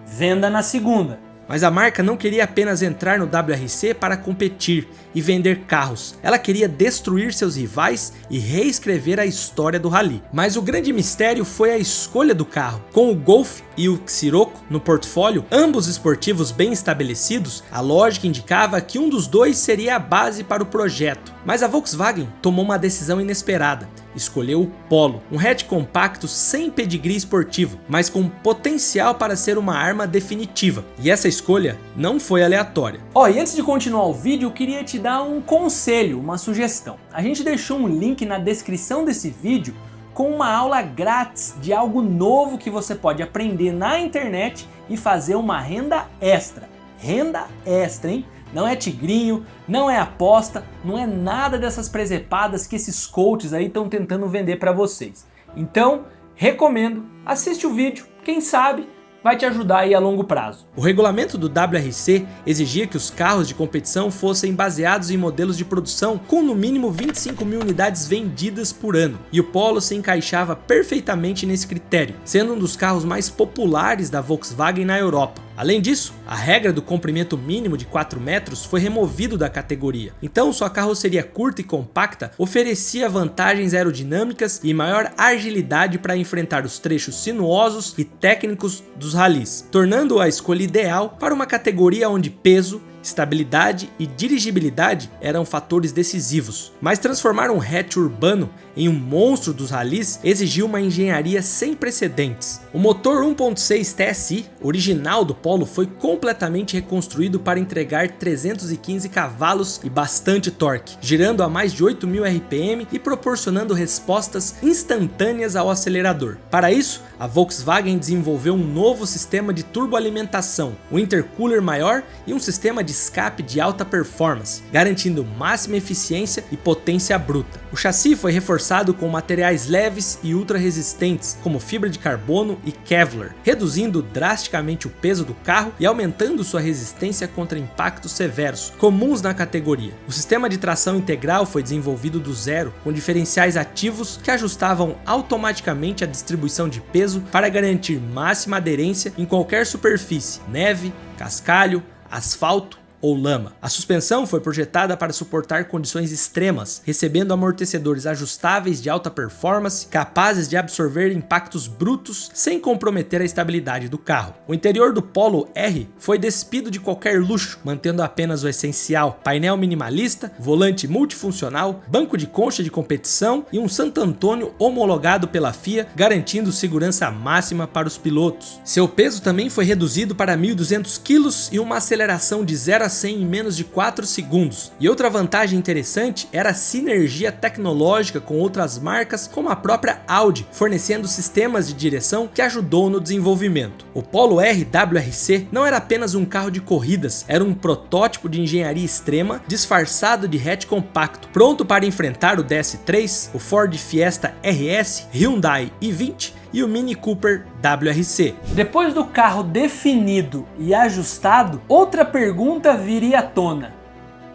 [SPEAKER 1] venda na segunda. Mas a marca não queria apenas entrar no WRC para competir e vender carros, ela queria destruir seus rivais e reescrever a história do rally. Mas o grande mistério foi a escolha do carro. Com o Golf e o Scirocco no portfólio, ambos esportivos bem estabelecidos, a lógica indicava que um dos dois seria a base para o projeto. Mas a Volkswagen tomou uma decisão inesperada. Escolheu o Polo, um hatch compacto sem pedigree esportivo, mas com potencial para ser uma arma definitiva. E essa escolha não foi aleatória.
[SPEAKER 3] E antes de continuar o vídeo, eu queria te dar um conselho, uma sugestão. A gente deixou um link na descrição desse vídeo com uma aula grátis de algo novo que você pode aprender na internet e fazer uma renda extra. Renda extra, hein? Não é tigrinho, não é aposta, não é nada dessas presepadas que esses coaches aí estão tentando vender para vocês. Então, recomendo, assiste o vídeo, quem sabe vai te ajudar aí a longo prazo.
[SPEAKER 1] O regulamento do WRC exigia que os carros de competição fossem baseados em modelos de produção com no mínimo 25 mil unidades vendidas por ano, e o Polo se encaixava perfeitamente nesse critério, sendo um dos carros mais populares da Volkswagen na Europa. Além disso, a regra do comprimento mínimo de 4 metros foi removido da categoria, então sua carroceria curta e compacta oferecia vantagens aerodinâmicas e maior agilidade para enfrentar os trechos sinuosos e técnicos dos rallies, tornando a escolha ideal para uma categoria onde peso, estabilidade e dirigibilidade eram fatores decisivos. Mas transformar um hatch urbano em um monstro dos rallies exigiu uma engenharia sem precedentes. O motor 1.6 TSI original do Polo foi completamente reconstruído para entregar 315 cavalos e bastante torque, girando a mais de 8.000 RPM e proporcionando respostas instantâneas ao acelerador. Para isso, a Volkswagen desenvolveu um novo sistema de turboalimentação, um intercooler maior e um sistema de escape de alta performance, garantindo máxima eficiência e potência bruta. O chassi foi reforçado com materiais leves e ultra resistentes, como fibra de carbono e Kevlar, reduzindo drasticamente o peso do carro e aumentando sua resistência contra impactos severos, comuns na categoria. O sistema de tração integral foi desenvolvido do zero, com diferenciais ativos que ajustavam automaticamente a distribuição de peso para garantir máxima aderência em qualquer superfície, neve, cascalho, asfalto ou lama. A suspensão foi projetada para suportar condições extremas, recebendo amortecedores ajustáveis de alta performance, capazes de absorver impactos brutos sem comprometer a estabilidade do carro. O interior do Polo R foi despido de qualquer luxo, mantendo apenas o essencial: painel minimalista, volante multifuncional, banco de concha de competição e um Santo Antônio homologado pela FIA, garantindo segurança máxima para os pilotos. Seu peso também foi reduzido para 1.200 kg e uma aceleração de 0 a 100 em menos de 4 segundos. E outra vantagem interessante era a sinergia tecnológica com outras marcas, como a própria Audi, fornecendo sistemas de direção que ajudou no desenvolvimento. O Polo R WRC não era apenas um carro de corridas, era um protótipo de engenharia extrema disfarçado de hatch compacto, pronto para enfrentar o DS3, o Ford Fiesta RS, Hyundai i20 e o Mini Cooper WRC.
[SPEAKER 3] Depois do carro definido e ajustado, outra pergunta viria à tona: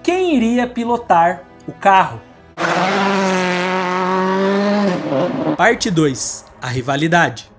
[SPEAKER 3] quem iria pilotar o carro?
[SPEAKER 1] Parte 2: a rivalidade.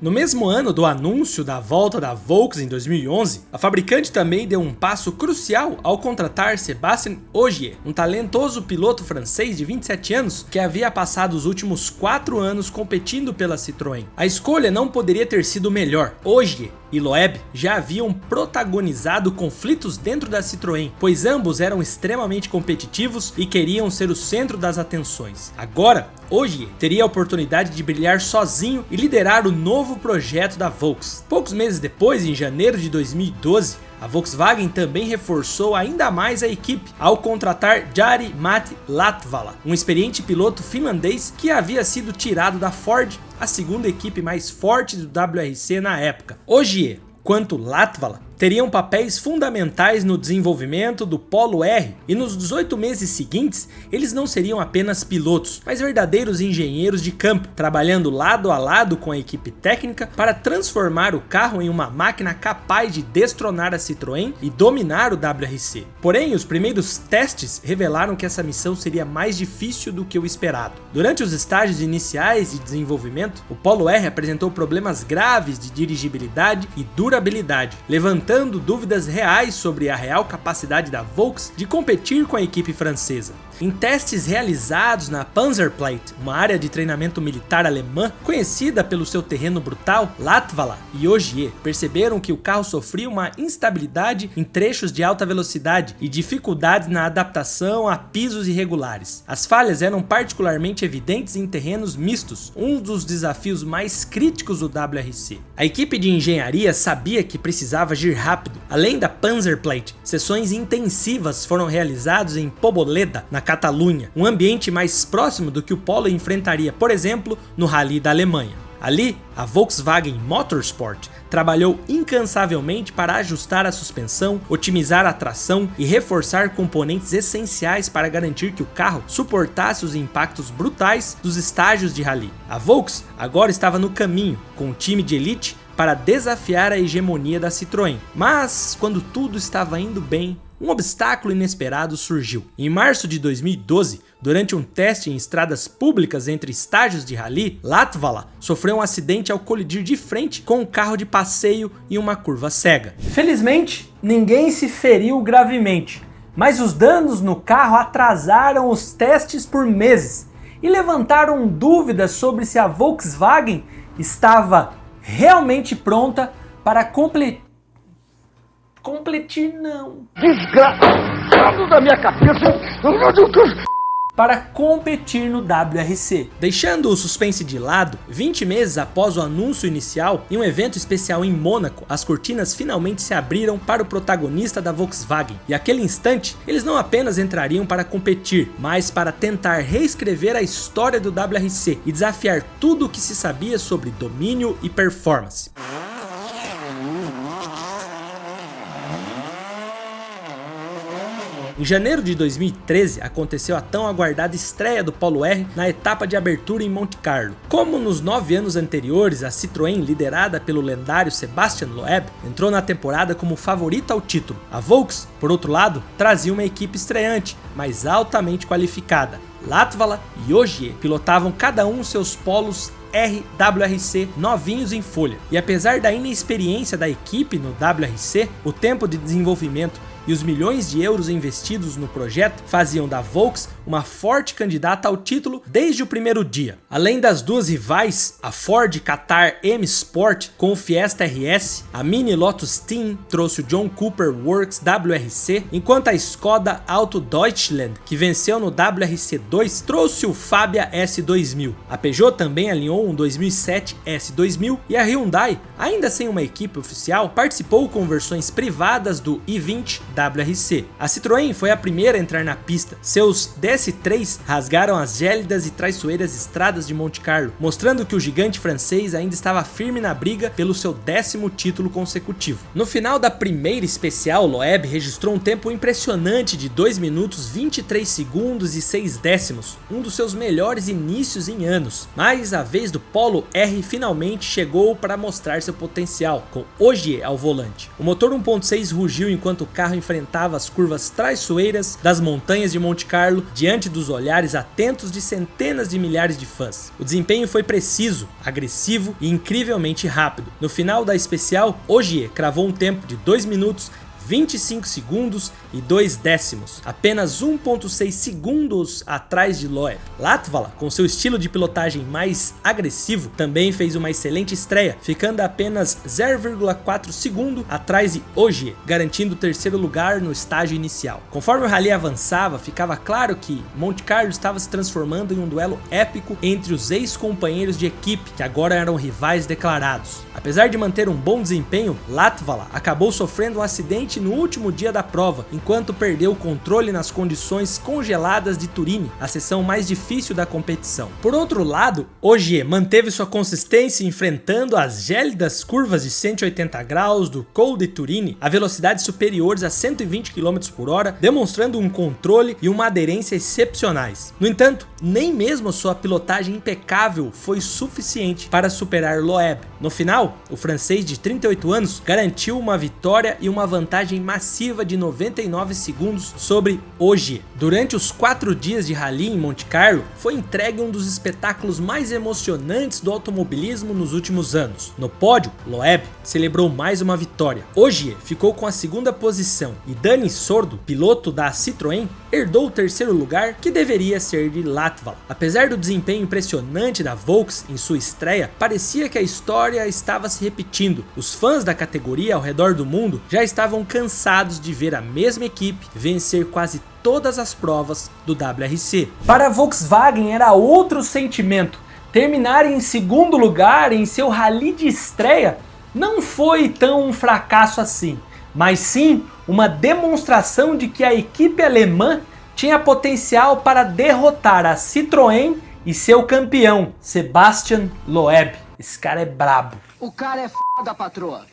[SPEAKER 1] No mesmo ano do anúncio da volta da Volkswagen em 2011, a fabricante também deu um passo crucial ao contratar Sébastien Ogier, um talentoso piloto francês de 27 anos que havia passado os últimos 4 anos competindo pela Citroën. A escolha não poderia ter sido melhor. Ogier e Loeb já haviam protagonizado conflitos dentro da Citroën, pois ambos eram extremamente competitivos e queriam ser o centro das atenções. Agora, Ogier teria a oportunidade de brilhar sozinho e liderar o novo projeto da Volkswagen. Poucos meses depois, em janeiro de 2012, a Volkswagen também reforçou ainda mais a equipe ao contratar Jari-Matti Latvala, um experiente piloto finlandês que havia sido tirado da Ford, a segunda equipe mais forte do WRC na época. Ogier quanto Latvala teriam papéis fundamentais no desenvolvimento do Polo R, e nos 18 meses seguintes eles não seriam apenas pilotos, mas verdadeiros engenheiros de campo, trabalhando lado a lado com a equipe técnica para transformar o carro em uma máquina capaz de destronar a Citroën e dominar o WRC. Porém, os primeiros testes revelaram que essa missão seria mais difícil do que o esperado. Durante os estágios iniciais de desenvolvimento, o Polo R apresentou problemas graves de dirigibilidade e durabilidade, levantando dúvidas reais sobre a real capacidade da Volks de competir com a equipe francesa. Em testes realizados na Panzerplate, uma área de treinamento militar alemã conhecida pelo seu terreno brutal, Latvala e Ogier perceberam que o carro sofria uma instabilidade em trechos de alta velocidade e dificuldades na adaptação a pisos irregulares. As falhas eram particularmente evidentes em terrenos mistos, um dos desafios mais críticos do WRC. A equipe de engenharia sabia que precisava agir rápido. Além da Panzerplate, sessões intensivas foram realizadas em Poboleda, na Catalunha, um ambiente mais próximo do que o Polo enfrentaria, por exemplo, no Rally da Alemanha. Ali, a Volkswagen Motorsport trabalhou incansavelmente para ajustar a suspensão, otimizar a tração e reforçar componentes essenciais para garantir que o carro suportasse os impactos brutais dos estágios de rally. A Volks agora estava no caminho, com um time de elite, para desafiar a hegemonia da Citroën. Mas, quando tudo estava indo bem, um obstáculo inesperado surgiu. Em março de 2012, durante um teste em estradas públicas entre estágios de rally, Latvala sofreu um acidente ao colidir de frente com um carro de passeio em uma curva cega.
[SPEAKER 3] Felizmente, ninguém se feriu gravemente, mas os danos no carro atrasaram os testes por meses e levantaram dúvidas sobre se a Volkswagen estava realmente pronta para competir não.
[SPEAKER 2] Desgraçado da minha cabeça!
[SPEAKER 3] Para competir no WRC.
[SPEAKER 1] Deixando o suspense de lado, 20 meses após o anúncio inicial, em um evento especial em Mônaco, as cortinas finalmente se abriram para o protagonista da Volkswagen. E naquele instante, eles não apenas entrariam para competir, mas para tentar reescrever a história do WRC e desafiar tudo o que se sabia sobre domínio e performance. Em janeiro de 2013, aconteceu a tão aguardada estreia do Polo R na etapa de abertura em Monte Carlo. Como nos 9 anos anteriores, a Citroën, liderada pelo lendário Sebastian Loeb, entrou na temporada como favorita ao título. A Volks, por outro lado, trazia uma equipe estreante, mas altamente qualificada. Latvala e Ogier pilotavam cada um seus polos WRC novinhos em folha. E apesar da inexperiência da equipe no WRC, o tempo de desenvolvimento e os milhões de euros investidos no projeto faziam da Volks uma forte candidata ao título desde o primeiro dia. Além das duas rivais, a Ford Qatar M Sport com o Fiesta RS, a Mini Lotus Team trouxe o John Cooper Works WRC, enquanto a Skoda Auto Deutschland, que venceu no WRC2, trouxe o Fabia S2000. A Peugeot também alinhou um 2007 S2000 e a Hyundai, ainda sem uma equipe oficial, participou com versões privadas do i20 WRC. A Citroën foi a primeira a entrar na pista. Seus DS3 rasgaram as gélidas e traiçoeiras estradas de Monte Carlo, mostrando que o gigante francês ainda estava firme na briga pelo seu 10º título consecutivo. No final da primeira especial, Loeb registrou um tempo impressionante de 2 minutos 23 segundos e 6 décimos, um dos seus melhores inícios em anos. Mas a vez do Polo R finalmente chegou para mostrar seu potencial, com Ogier ao volante. O motor 1.6 rugiu enquanto o carro enfrentava as curvas traiçoeiras das montanhas de Monte Carlo diante dos olhares atentos de centenas de milhares de fãs. O desempenho foi preciso, agressivo e incrivelmente rápido. No final da especial, Ogier cravou um tempo de 2 minutos 25 segundos e 2 décimos, apenas 1.6 segundos atrás de Loeb. Latvala, com seu estilo de pilotagem mais agressivo, também fez uma excelente estreia, ficando apenas 0,4 segundo atrás de Ogier, garantindo o 3º lugar no estágio inicial. Conforme o rally avançava, ficava claro que Monte Carlo estava se transformando em um duelo épico entre os ex-companheiros de equipe, que agora eram rivais declarados. Apesar de manter um bom desempenho, Latvala acabou sofrendo um acidente somente no último dia da prova, enquanto perdeu o controle nas condições congeladas de Turini, a seção mais difícil da competição. Por outro lado, Ogier manteve sua consistência enfrentando as gélidas curvas de 180 graus do Col de Turini a velocidades superiores a 120 km por hora, demonstrando um controle e uma aderência excepcionais. No entanto, nem mesmo sua pilotagem impecável foi suficiente para superar Loeb. No final, o francês de 38 anos garantiu uma vitória e uma vantagem massiva de 99 segundos sobre Ogier. Durante os 4 dias de rally em Monte Carlo, foi entregue um dos espetáculos mais emocionantes do automobilismo nos últimos anos. No pódio, Loeb celebrou mais uma vitória. Ogier ficou com a segunda posição e Dani Sordo, piloto da Citroën, herdou o terceiro lugar, que deveria ser de Latvala. Apesar do desempenho impressionante da Volks em sua estreia, parecia que a história estava se repetindo. Os fãs da categoria ao redor do mundo já estavam cansados de ver a mesma equipe vencer quase todas as provas do WRC.
[SPEAKER 3] Para a Volkswagen era outro sentimento. Terminar em segundo lugar em seu rally de estreia não foi tão um fracasso assim, mas sim uma demonstração de que a equipe alemã tinha potencial para derrotar a Citroën e seu campeão, Sebastian Loeb. Esse cara é brabo.
[SPEAKER 2] O cara é foda, patroa.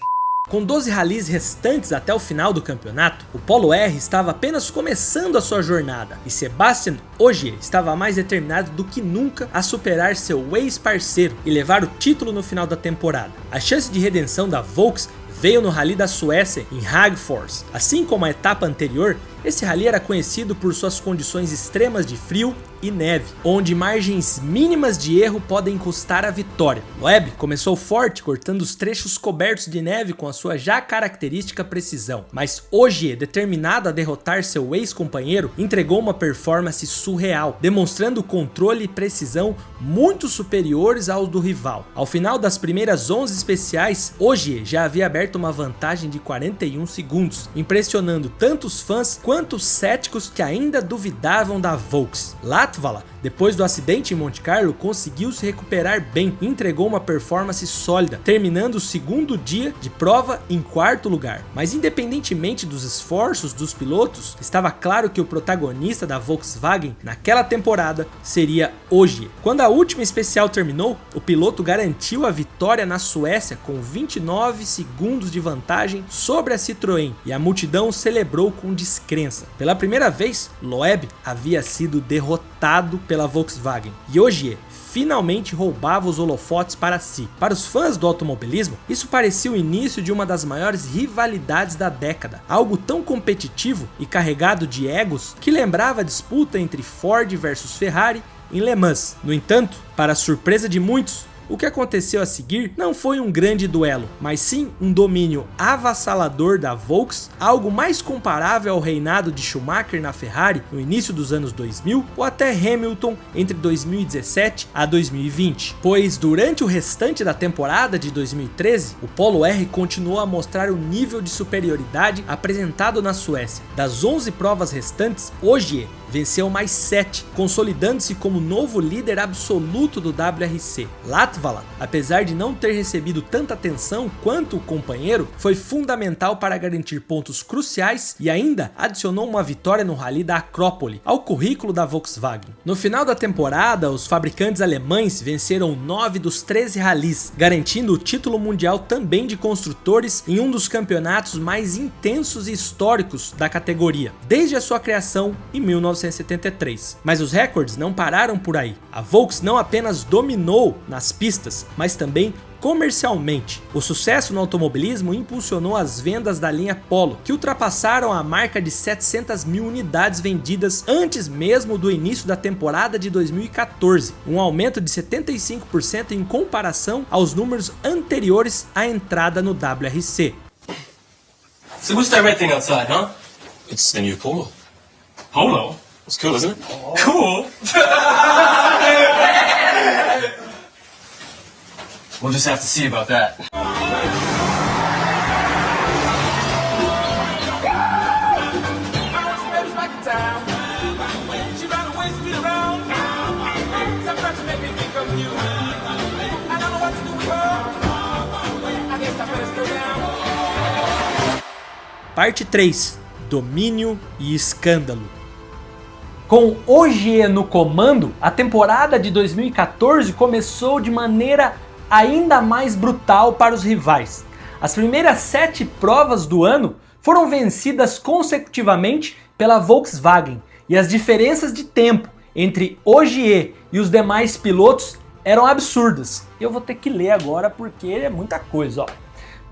[SPEAKER 1] Com 12 rallies restantes até o final do campeonato, o Polo R estava apenas começando a sua jornada e Sebastian Ogier estava mais determinado do que nunca a superar seu ex-parceiro e levar o título no final da temporada. A chance de redenção da Volks veio no Rally da Suécia em Hagfors. Assim como a etapa anterior, esse rally era conhecido por suas condições extremas de frio e neve, onde margens mínimas de erro podem custar a vitória. Loeb começou forte, cortando os trechos cobertos de neve com a sua já característica precisão, mas Ogier, determinado a derrotar seu ex-companheiro, entregou uma performance surreal, demonstrando controle e precisão muito superiores aos do rival. Ao final das primeiras 11 especiais, Ogier já havia aberto uma vantagem de 41 segundos, impressionando tanto os fãs quanto os céticos que ainda duvidavam da Volks. Latvala, depois do acidente em Monte Carlo, conseguiu se recuperar bem e entregou uma performance sólida, terminando o segundo dia de prova em quarto lugar. Mas independentemente dos esforços dos pilotos, estava claro que o protagonista da Volkswagen naquela temporada seria Ogier. Quando a última especial terminou, o piloto garantiu a vitória na Suécia com 29 segundos de vantagem sobre a Citroën e a multidão celebrou com descrença. Pela primeira vez, Loeb havia sido derrotado pela Volkswagen e Ogier finalmente roubava os holofotes para si. Para os fãs do automobilismo, isso parecia o início de uma das maiores rivalidades da década, algo tão competitivo e carregado de egos que lembrava a disputa entre Ford versus Ferrari em Le Mans. No entanto, para a surpresa de muitos, o que aconteceu a seguir não foi um grande duelo, mas sim um domínio avassalador da Volks, algo mais comparável ao reinado de Schumacher na Ferrari no início dos anos 2000 ou até Hamilton entre 2017 a 2020. Pois durante o restante da temporada de 2013, o Polo R continuou a mostrar o nível de superioridade apresentado na Suécia. Das 11 provas restantes, Ogier venceu mais 7, consolidando-se como novo líder absoluto do WRC. Latvala, apesar de não ter recebido tanta atenção quanto o companheiro, foi fundamental para garantir pontos cruciais e ainda adicionou uma vitória no Rally da Acrópole ao currículo da Volkswagen. No final da temporada, os fabricantes alemães venceram 9 dos 13 rallies, garantindo o título mundial também de construtores em um dos campeonatos mais intensos e históricos da categoria, desde a sua criação em 1973. Mas os recordes não pararam por aí. A Volks não apenas dominou nas pistas, mas também comercialmente. O sucesso no automobilismo impulsionou as vendas da linha Polo, que ultrapassaram a marca de 700 mil unidades vendidas antes mesmo do início da temporada de 2014, um aumento de 75% em comparação aos números anteriores à entrada no WRC.
[SPEAKER 4] So what's that red thing outside, huh?
[SPEAKER 5] It's the new Polo.
[SPEAKER 4] Polo?
[SPEAKER 5] It's cool, isn't it?
[SPEAKER 4] Cool. We'll just have to see about that.
[SPEAKER 1] Parte 3: Domínio e escândalo.
[SPEAKER 3] Com Ogier no comando, a temporada de 2014 começou de maneira ainda mais brutal para os rivais. As primeiras 7 provas do ano foram vencidas consecutivamente pela Volkswagen e as diferenças de tempo entre Ogier e os demais pilotos eram absurdas. Eu vou ter que ler agora porque é muita coisa, ó.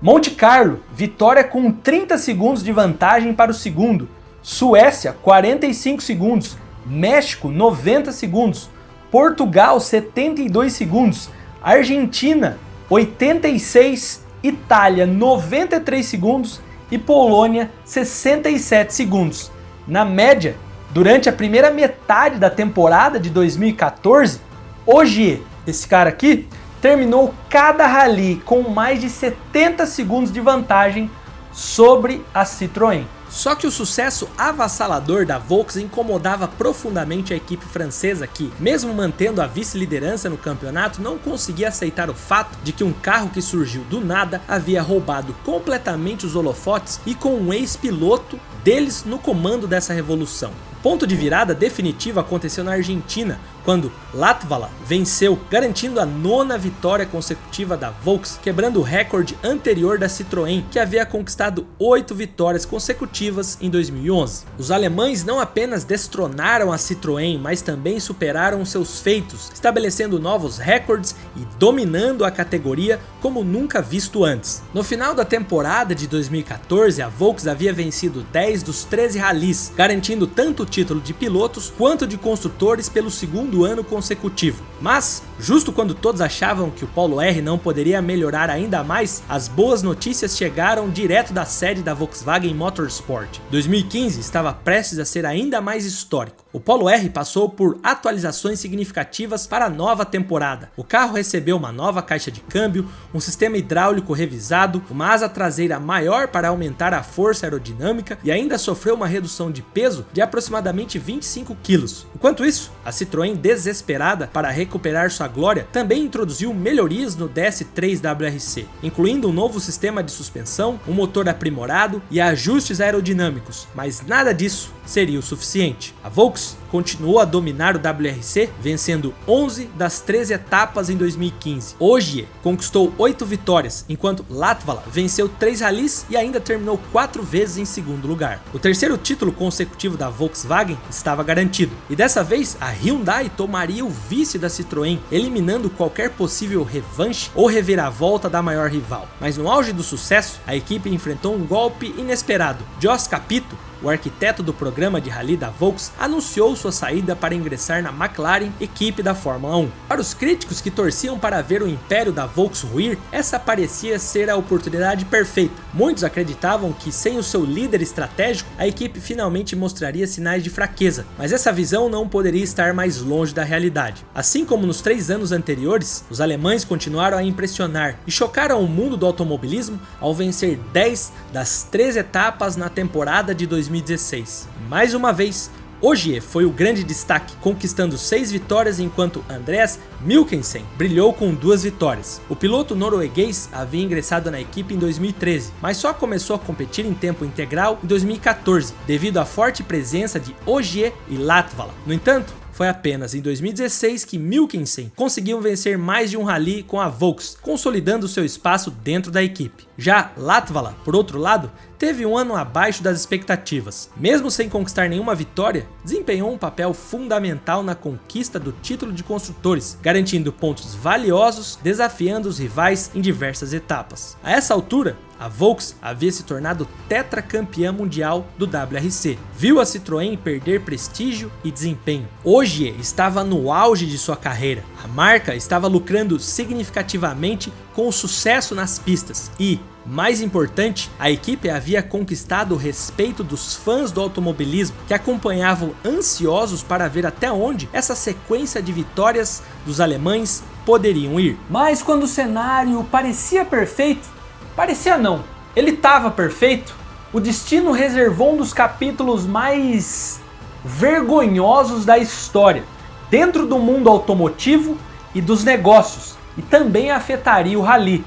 [SPEAKER 3] Monte Carlo, vitória com 30 segundos de vantagem para o segundo. Suécia, 45 segundos. México, 90 segundos. Portugal, 72 segundos. Argentina, 86. Itália, 93 segundos. E Polônia, 67 segundos. Na média, durante a primeira metade da temporada de 2014, Ogier, esse cara aqui, terminou cada rally com mais de 70 segundos de vantagem sobre a Citroën.
[SPEAKER 1] Só que o sucesso avassalador da Volks incomodava profundamente a equipe francesa que, mesmo mantendo a vice-liderança no campeonato, não conseguia aceitar o fato de que um carro que surgiu do nada havia roubado completamente os holofotes e com um ex-piloto deles no comando dessa revolução. O ponto de virada definitivo aconteceu na Argentina, quando Latvala venceu, garantindo a 9ª vitória consecutiva da Volks, quebrando o recorde anterior da Citroën, que havia conquistado 8 vitórias consecutivas em 2011. Os alemães não apenas destronaram a Citroën, mas também superaram seus feitos, estabelecendo novos recordes e dominando a categoria como nunca visto antes. No final da temporada de 2014, a Volks havia vencido 10 dos 13 rallies, garantindo tanto o título de pilotos quanto de construtores pelo segundo ano consecutivo. Mas, justo quando todos achavam que o Polo R não poderia melhorar ainda mais, as boas notícias chegaram direto da sede da Volkswagen Motorsport. 2015 estava prestes a ser ainda mais histórico. O Polo R passou por atualizações significativas para a nova temporada. O carro recebeu uma nova caixa de câmbio, um sistema hidráulico revisado, uma asa traseira maior para aumentar a força aerodinâmica e ainda sofreu uma redução de peso de aproximadamente 25 kg. Enquanto isso, a Citroën, desesperada para recuperar sua glória, também introduziu melhorias no DS3 WRC, incluindo um novo sistema de suspensão, um motor aprimorado e ajustes aerodinâmicos, mas nada disso seria o suficiente. A Volks continuou a dominar o WRC, vencendo 11 das 13 etapas em 2015. Ogier conquistou 8 vitórias, enquanto Latvala venceu 3 rallies e ainda terminou 4 vezes em segundo lugar. O terceiro título consecutivo da Volkswagen estava garantido, e dessa vez a Hyundai tomaria o vice da Citroën, eliminando qualquer possível revanche ou reviravolta da maior rival. Mas no auge do sucesso, a equipe enfrentou um golpe inesperado. Jos Capito, o arquiteto do programa de rally da Volks, anunciou sua saída para ingressar na McLaren, equipe da Fórmula 1. Para os críticos que torciam para ver o império da Volks ruir, essa parecia ser a oportunidade perfeita. Muitos acreditavam que, sem o seu líder estratégico, a equipe finalmente mostraria sinais de fraqueza, mas essa visão não poderia estar mais longe da realidade. Assim como nos 3 anos anteriores, os alemães continuaram a impressionar e chocaram o mundo do automobilismo ao vencer 10 das 13 etapas na temporada de 2016. E mais uma vez, Ogier foi o grande destaque, conquistando 6 vitórias, enquanto Andreas Mikkelsen brilhou com 2 vitórias. O piloto norueguês havia ingressado na equipe em 2013, mas só começou a competir em tempo integral em 2014, devido à forte presença de Ogier e Latvala. No entanto, foi apenas em 2016 que Mikkelsen conseguiu vencer mais de um rally com a Volks, consolidando seu espaço dentro da equipe. Já Latvala, por outro lado, teve um ano abaixo das expectativas. Mesmo sem conquistar nenhuma vitória, desempenhou um papel fundamental na conquista do título de construtores, garantindo pontos valiosos, desafiando os rivais em diversas etapas. A essa altura, a Volks havia se tornado tetracampeã mundial do WRC. Viu a Citroën perder prestígio e desempenho. Ogier estava no auge de sua carreira. A marca estava lucrando significativamente com o sucesso nas pistas e, mais importante, a equipe havia conquistado o respeito dos fãs do automobilismo, que acompanhavam ansiosos para ver até onde essa sequência de vitórias dos alemães poderiam ir.
[SPEAKER 3] Mas quando o cenário parecia perfeito, parecia não, ele estava perfeito, o destino reservou um dos capítulos mais vergonhosos da história, dentro do mundo automotivo e dos negócios, e também afetaria o rally.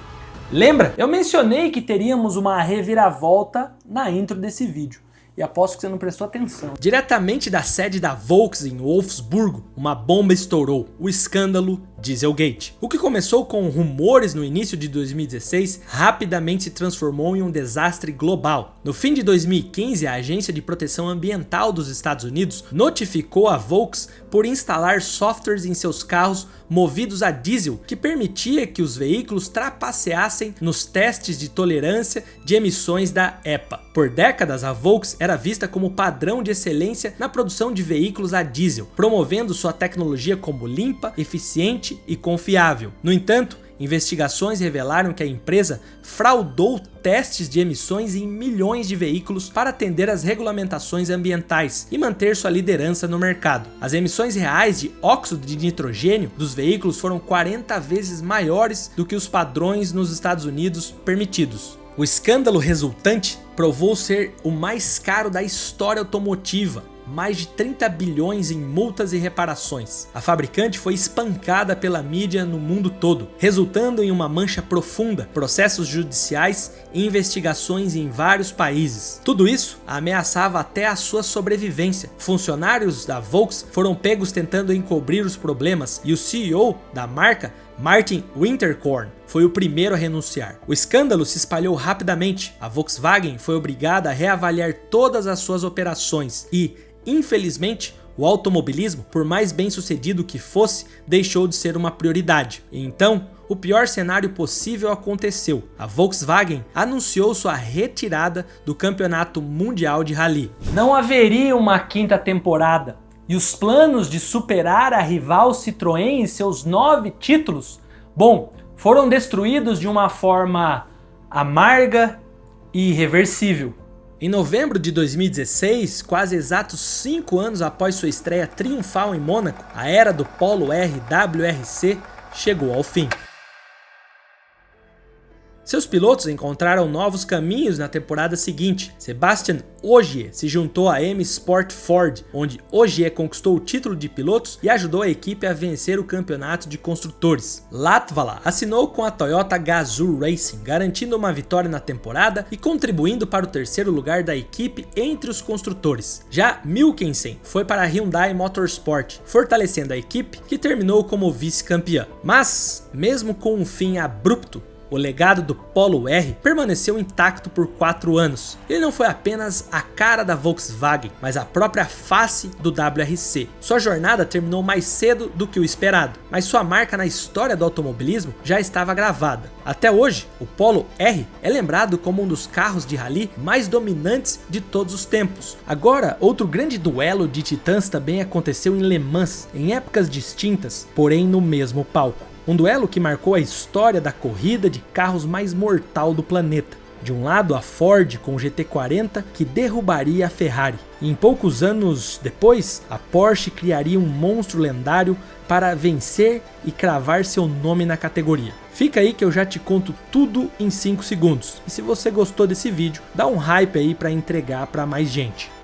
[SPEAKER 3] Lembra? Eu mencionei que teríamos uma reviravolta na intro desse vídeo. E aposto que você não prestou atenção.
[SPEAKER 1] Diretamente da sede da Volks em Wolfsburgo, uma bomba estourou, o escândalo Dieselgate. O que começou com rumores no início de 2016, rapidamente se transformou em um desastre global. No fim de 2015, a Agência de Proteção Ambiental dos Estados Unidos notificou a Volks por instalar softwares em seus carros movidos a diesel que permitia que os veículos trapaceassem nos testes de tolerância de emissões da EPA. Por décadas, a Volks era vista como padrão de excelência na produção de veículos a diesel, promovendo sua tecnologia como limpa, eficiente e confiável. No entanto, investigações revelaram que a empresa fraudou testes de emissões em milhões de veículos para atender às regulamentações ambientais e manter sua liderança no mercado. As emissões reais de óxido de nitrogênio dos veículos foram 40 vezes maiores do que os padrões nos Estados Unidos permitidos. O escândalo resultante provou ser o mais caro da história automotiva, mais de 30 bilhões em multas e reparações. A fabricante foi espancada pela mídia no mundo todo, resultando em uma mancha profunda, processos judiciais e investigações em vários países. Tudo isso ameaçava até a sua sobrevivência. Funcionários da Volks foram pegos tentando encobrir os problemas e o CEO da marca, Martin Winterkorn, foi o primeiro a renunciar. O escândalo se espalhou rapidamente. A Volkswagen foi obrigada a reavaliar todas as suas operações e, infelizmente, o automobilismo, por mais bem sucedido que fosse, deixou de ser uma prioridade. E então, o pior cenário possível aconteceu. A Volkswagen anunciou sua retirada do Campeonato Mundial de Rally.
[SPEAKER 3] Não haveria uma quinta temporada. E os planos de superar a rival Citroën em seus 9 títulos, bom, foram destruídos de uma forma amarga e irreversível.
[SPEAKER 1] Em novembro de 2016, quase exatos 5 anos após sua estreia triunfal em Mônaco, a era do Polo R WRC chegou ao fim. Seus pilotos encontraram novos caminhos na temporada seguinte. Sebastian Ogier se juntou à M Sport Ford, onde Ogier conquistou o título de pilotos e ajudou a equipe a vencer o campeonato de construtores. Latvala assinou com a Toyota Gazoo Racing, garantindo uma vitória na temporada e contribuindo para o terceiro lugar da equipe entre os construtores. Já Milkensen foi para a Hyundai Motorsport, fortalecendo a equipe que terminou como vice-campeã. Mas, mesmo com um fim abrupto, o legado do Polo R permaneceu intacto por 4 anos. Ele não foi apenas a cara da Volkswagen, mas a própria face do WRC. Sua jornada terminou mais cedo do que o esperado, mas sua marca na história do automobilismo já estava gravada. Até hoje, o Polo R é lembrado como um dos carros de rally mais dominantes de todos os tempos. Agora, outro grande duelo de titãs também aconteceu em Le Mans, em épocas distintas, porém no mesmo palco. Um duelo que marcou a história da corrida de carros mais mortal do planeta. De um lado, a Ford com o GT40 que derrubaria a Ferrari. E em poucos anos depois, a Porsche criaria um monstro lendário para vencer e cravar seu nome na categoria. Fica aí que eu já te conto tudo em 5 segundos. E se você gostou desse vídeo, dá um hype aí para entregar para mais gente.